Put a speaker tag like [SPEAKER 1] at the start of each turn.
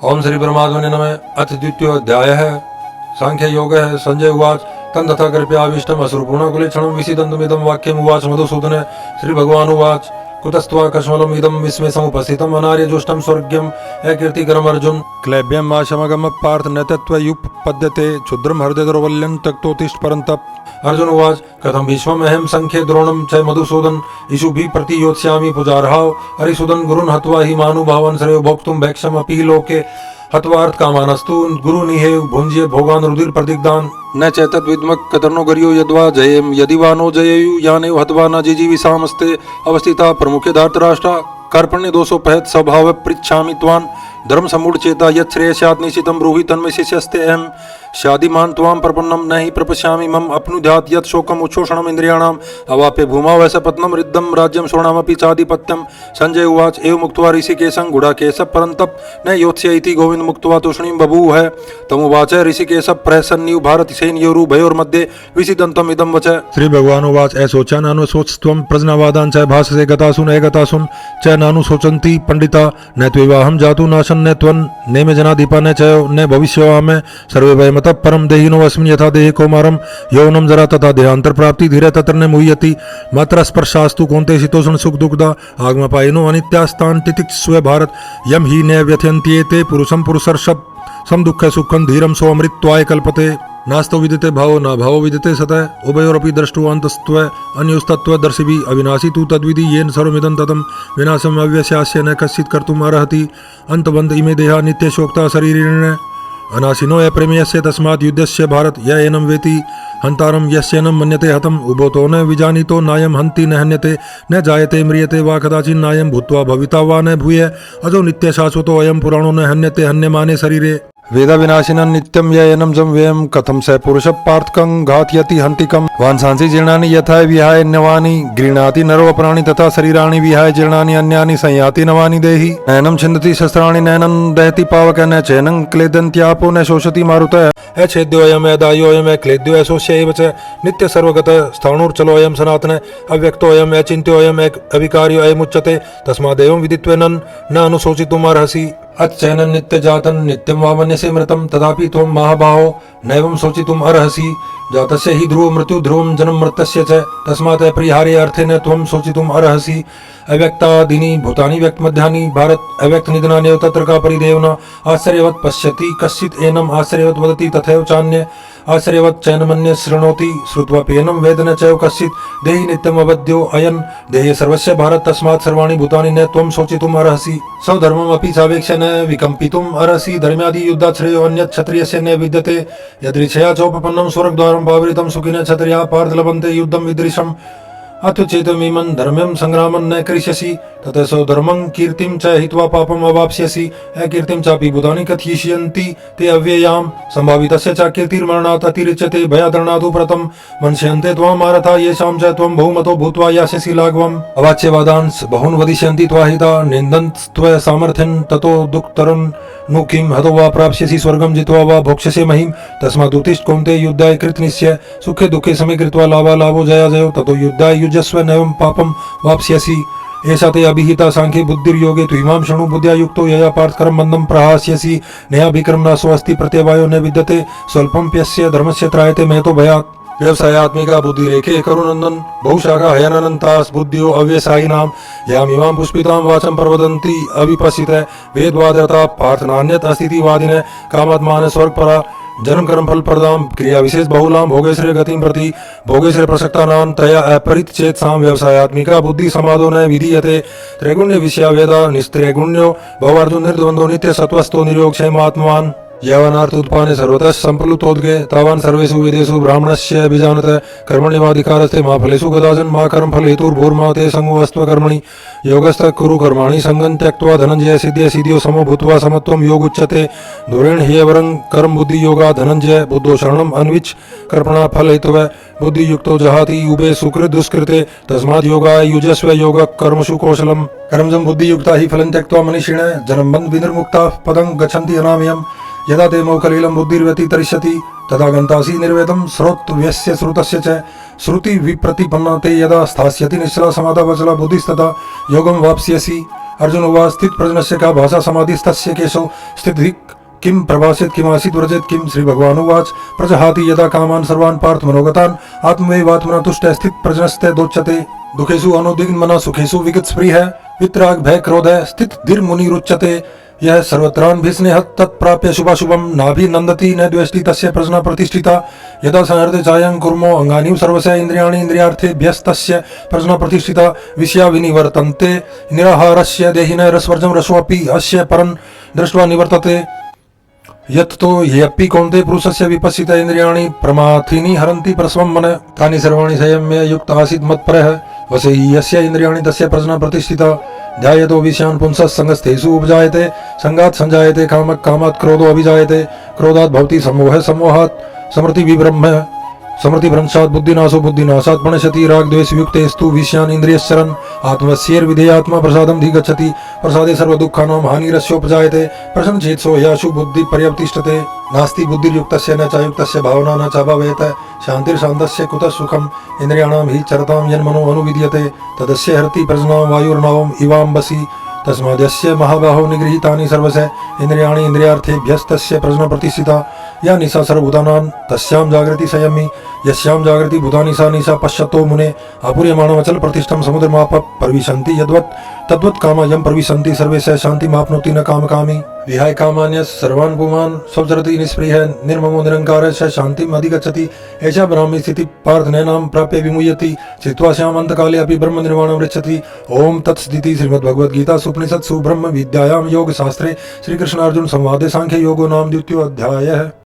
[SPEAKER 1] ओम श्री परमात्मने नमः। अथ द्वितीयोऽध्यायः सांख्य योगः। संजय उवाच तं तथा कृपयाविष्टम् अश्रुपूर्णाकुले क्षणं विषीदन्तमिदं वाक्यम् उवाच मधुसूदन। श्रीभगवानुवाच कुतस्त्वा कश्मलम् इदं विस्मय समुपस्थितम् अनार्यजुष्टं स्वर्ग्यम् अकीर्तिकरम् अर्जुन। क्लैब्यम् आशमगम पार्थ न तत्त्वयुपपद्यते क्षुद्रं हृदय दौर्बल्यं त्यक्तोत्तिष्ठ परन्तप। अर्जुन उवाच कथं विश्वमहं संख्ये द्रोणं च मधुसूदन इषुभिः प्रतियोत्स्यामि पुजार्हाव। हरिसूदन गुरुन् हत्वा हि महानुभावान् श्रेयो भोक्तुं भैक्षमपि लोके हत्वार्थ कामानस्तु गुरु निहेव भुञ्ज्य भोगान् रुधिर प्रदिग्धान् न चैतद् विद्मक् कतर्नो गर्यो यद्वा जयेम यदि वा नो जयेयु यानेव हत्वा न जिजीविषामस्ते अवस्थिता प्रमुखे धार्तराष्ट्रा कार्पण्य दोषोपहत स्वभाव पृच्छामि त्वान् धर्म समूढ़ चेता यत् श्रेयस्यात् निश्चितं ब्रूहि तन्मे शिष्यस्ते अहम् शादिमान् त्वां प्रपन्नं न हि प्रपश्यामि मम अपनुध्यात् यत् शोकम् उच्छोषणम् इन्द्रियाणाम् अवाप्य भूमा वैशपत्नं रिद्धं राज्यं शोणामपि चाधिपत्यम्। संजय उवाच एवं मुक्त्वा ऋषिकेशं गुडाकेश परन्तप न योत्स्य इति गोविन्द मुक्त्वा तूष्णीं बभूव। तमुवाच ऋषिकेश प्रहसन्निव भारतसेनयोरुभयोर्मध्ये विषीदन्तम् इदं वच। श्री भगवान उवाच ऐशोचा नानुशोचस्त्वं प्रज्ञावादान् च भाषसे गतासुन एगतासुन च नानुशोचन्ति पंडिता न त्वेवाहं जातु नाशन् न त्वन् नेमे जनाधिपा न च न भविष्यामि सर्वे वयमतः परम देहिनो अस्मिन् यथा देहे कौमारं यौवनं जरा तथा देहांतर प्राप्ति धीरे तत्र न मुह्यति मात्रा स्पर्शास्तु कौन्तेय शीतोष्ण सुख दुःखदा आगमपायिनो अनित्यास्तान् तितिक्षस्व भारत यम हि न व्यथयन्त्येते पुरुषं पुरुषर्षभ सम दुःख सुखं धीरं सोऽमृत्वाय कल्पते नास्तो विदिते भावो न भावो विदिते सतः उभयोरपि दृष्टो अन्तस्त्व अन्योस्तत्व दर्शिभिः अविनाशी तु तद्विधि येन सर्वमिदं ततं विनाशम् अव्यस्यास्य न कश्चित् कर्तुम् अर्हति अन्तवन्त इमे देहा नित्यशोक्ता शरीरेण अनाशिनो अप्रेमेयस्य तस्मात् युद्धस्य भारत य एनं वेति हन्तारं यस्यैनं मन्यते हतम् उभोतो न विजानीतो नायं हन्ति न हन्यते न जायते म्रियते वा कदाचिन् नायं भूत्वा भविता वा न भूय अजो नित्यशाश्वतो अयं पुराणो न हन्यते हन्यमाने शरीरे वेद विनाशिनं नित्यं य एनं जं व्ययं कथं स पुरुषः पार्थकं घातयति हन्तिकं वांसांसि जीर्णानि यथा विहाय नवानि गृह्णाति नरो प्राणि तथा शरीराणि विहाय जीर्णानि अन्यानि संयाति नवानि देहि नैनं छिन्दति शस्त्राणि नैनं दहति पावक न चैनं क्लेदन्त्यापो न शोषति मारुतः अछेद्योऽयम् अदाह्योऽयम् अक्लेद्यो अशोष्य एव च नित्य सर्वगतः स्थाणुर्चलोऽयं सनातनः अव्यक्तोऽयम् अचिन्त्योऽयम् अविकार्यो अयमुच्यते तस्मादेवं विदित्वेन न अनुशोचितुमर्हसि अच्छैनं नित्यजातं नित्यं वा मन्यसे मृतं तथापि त्वं महाबाहो नैवं शोचितुम् अर्हसि जातस्य हि ध्रुवो मृत्यु ध्रुवं जन्म मृतस्य च तस्मात् अपरिहार्य अर्थेन त्वं शोचितुम् अर्हसि अव्यक्तादीनि भूतानि व्यक्तमध्यानि भारत अव्यक्त निधनान्येव तत्र का परिदेवना आश्चर्यवत् पश्यति कश्चित् एनम् आश्चर्यवत् वदति तथैव चान्य आश्चर्यवत् चैनमन्य शृणोति श्रुत्वाप्येनं वेद न चैव कश्चित् देहि नित्यम् अवद्यो अयन् देहे सर्वस्य भारत तस्मात् सर्वाणि भूतानि न त्वं शोचितुम् अर्हसि स्वधर्ममपि सावेक्ष्य न विकम्पितुम् अर्हसि धर्म्यादि युद्धात् श्रेयो अन्यत् क्षत्रियस्य न विद्यते यदृच्छया चोपपन्नं स्वर्गद्वारं पावृतं सुखिनः क्षत्रियाः पार्थ लभन्ते युद्धं विदृशम् अथ चेतमिमं धर्म्यं संग्रामं न करिष्यसि ततः स्वधर्मं कीर्तिं च हित्वा पापम् अवाप्स्यसि अकीर्तिं चापि भूतानि कथयिष्यन्ति ते अव्ययां सम्भावितस्य च कीर्तिर्मरणात् अतिरिच्यते भयादरणादु प्रतं मन्स्यन्ते त्वां मारथा येषां च त्वं बहुमतो भूत्वा यास्यसि लाघवम् अवाच्यवादांस् बहून् वदिष्यन्ति त्वाहिता निन्दन्त्व सामर्थ्यं ततो दुःखतरं नु किं हतो वा प्राप्स्यसि स्वर्गं जित्वा वा भोक्ष्यसे महिं तस्मात् उत्तिष्ठ कौन्तेय युद्धाय कृतनिश्चय सुखे दुःखे समे कृत्वा लाभालाभो जया जयो ततो युद्धाय युजस्व नैवं पापं वाप्स्यसि एषा ते अभिहिता सांख्ये बुद्धिर्योगे त्विमां शृणु बुद्ध्या युक्तो यया पार्थकरं मन्दं प्रहास्यसि नेहाभिक्रम न स्वस्ति प्रत्यवायो न विद्यते स्वल्पं प्यस्य धर्मस्य त्रायते महतो भयात् व्यवसायात्मिका बुद्धिरेखे करुनन्दन बहुशाखा हयनन्तास् बुद्धियो अव्यवसायिनां यामिमां पुष्पितां वाचं प्रवदन्ति अविपश्चित वेदवादरता पार्थनान्यत् अस्तीति वादिनः कामात्मान स्वर्गपरा जन्म कर्म फल प्रदाम क्रिया विशेष बहुलाम भोगेश्वरी गतिं प्रति भोगेश्वरी प्रसक्तानां तया अपरिचेतसां व्यवसायात्मिका बुद्धि समादो न विधीयते त्रैगुण्य विषया वेदा निस्त्रैगुण्यो भवार्जुन निर्द्वन्द्वो नित्य सत्वस्थो निर्योग क्षेमात्मवान् यावनार्थ उत्पाने सर्वतः संप्लुतोद्गे तावान् सर्वेषु वेदेषु ब्राह्मणस्य बीजानत कर्मण्येवाधिकारस्ते मा फलेषु कदाचन मा कर्म फल हेतुर्भूर्मा ते संगोऽस्त्व कर्मणि योगस्थः कुरु कर्माणि संगं त्यक्त्वा धनञ्जय सिद्ध्य सिद्ध्यो समो भूत्वा समत्वं योग उच्यते दूरेण ह्यवरं कर्म बुद्धि योगा धनञ्जय बुद्धो शरणम् अन्विच्छ कर्मणा फल हेतुः बुद्धि युक्तो जहाति उभे सुकृत दुष्कृते तस्मात् योगाय युजस्व योग कर्मसु कौशलम् कर्मजं बुद्धि युक्ता हि फलं त्यक्त्वा मनीषिण जन्म बन्ध विनिर्मुक्ताः पदं गच्छन्ति अनामयम् यदा ते मौखलीलं बुद्धिर्व्यतितरिष्यति तदा गन्तासि निर्वेदं श्रोतव्यस्य श्रुतस्य च श्रुति विप्रतिपन्ना ते यदा स्थास्यति निश्चला समाधा वचला बुद्धिस्तदा योगं वाप्स्यसि अर्जुन उवाच स्थित प्रज्ञस्य का भाषा समाधिस्तस्य केशौ स्थितिः किम प्रभासित किमासीत व्रजेत किम श्री भगवान उवाच प्रजहाति यदा कामान सर्वान् पार्थ मनोगतान् आत्मैवात्मना तुष्ट स्थित प्रज्ञस्ते दोच्यते दुखेषु अनुद्विग्न मना सुखेषु विगत स्पृह वितराग भय क्रोध स्थित धीर मुनि रुच्यते यह सर्वत्रान् भीस्नेह तत्प्राप्य शुभाशुभम नाभिनन्दति न द्वेष्टि तस्य प्रज्ञा प्रतिष्ठिता यदा संहृते चायं कुर्मो अंगानि सर्वस्य इन्द्रियाणि इन्द्रियार्थेभ्यस्तस्य प्रज्ञा प्रतिष्ठिता विषया विनिवर्तन्ते निराहारस्य देहिनः रसवर्जं रसोऽपि अस्य परं दृष्ट्वा निवर्तते यत् तो ह्यपि कौन्ते पुरुषस्य विपश्चित इन्द्रियाणि प्रमाथिनि हरन्ति प्रसवं मन तानि सर्वाणि संयम्य युक्त आसीत् मत्परः वसे यस्य इन्द्रियाणि तस्य प्रज्ञा प्रतिष्ठिता ध्यायतो विषयान् पुंसः संगस्तेषु उपजायते संगात् संजायते कामः कामात् क्रोधो अभिजायते क्रोधात् भवति सम्मोहः सम्मोहात् स्मृति विभ्रमः स्मृति भ्रंशात् बुद्धिनाशो बुद्धिनाशात् प्रणश्यति राग द्वेष युक्तेस्तु विषयान् इन्द्रियश्चरन् आत्मस्यैर्विधेयात्मा प्रसादं धिगच्छति प्रसादे सर्व दुःखानां हानिरस्योपजायते प्रसन्नचेतसो ह्याशु बुद्धि पर्यवतिष्ठते नास्ति बुद्धिर्युक्तस्य न चायुक्तस्य भावना न चाभावेत शान्तिर्शान्तस्य कुतः सुखम् इन्द्रियाणां हि चरतां यन्मनो अनुविद्यते तदस्य हरति प्रज्ञां वायुर्नावम् इवाम्बसि तस्माद्यस्य महाबाहो निगृहीतानि सर्वस्य इन्द्रियाणि इन्द्रियार्थेभ्यस्तस्य प्रज्ञा प्रतिष्ठिता या निशा सर्वभूतानां तस्यां जागृति संयमी यस्यां जागृति भूतानि सा निशा पश्यतो मुने आपूर्यमाणमचल प्रतिष्ठं समुद्रमाप प्रविशन्ति यद्वत् तद्वत् कामा यं प्रविशन्ति सर्वे स शान्तिमाप्नोति न कामकामी विहाय कामान्यः सर्वान् पुमान् स्वचरति निःस्पृहः निर्ममो निरङ्कारः स शान्तिम् अधिगच्छति एषा ब्राह्मी स्थितिः पार्थ नैनां प्राप्य विमुह्यति चित्वा श्यामन्तकाले अपि ब्रह्म निर्वाणं गच्छति ओम तत्सदिति श्रीमद्भगवद्गीतासु उपनिषत्सु ब्रह्म विद्यायां योगशास्त्रे श्रीकृष्णार्जुन संवादे सांख्य योगो नाम 2य अध्यायः।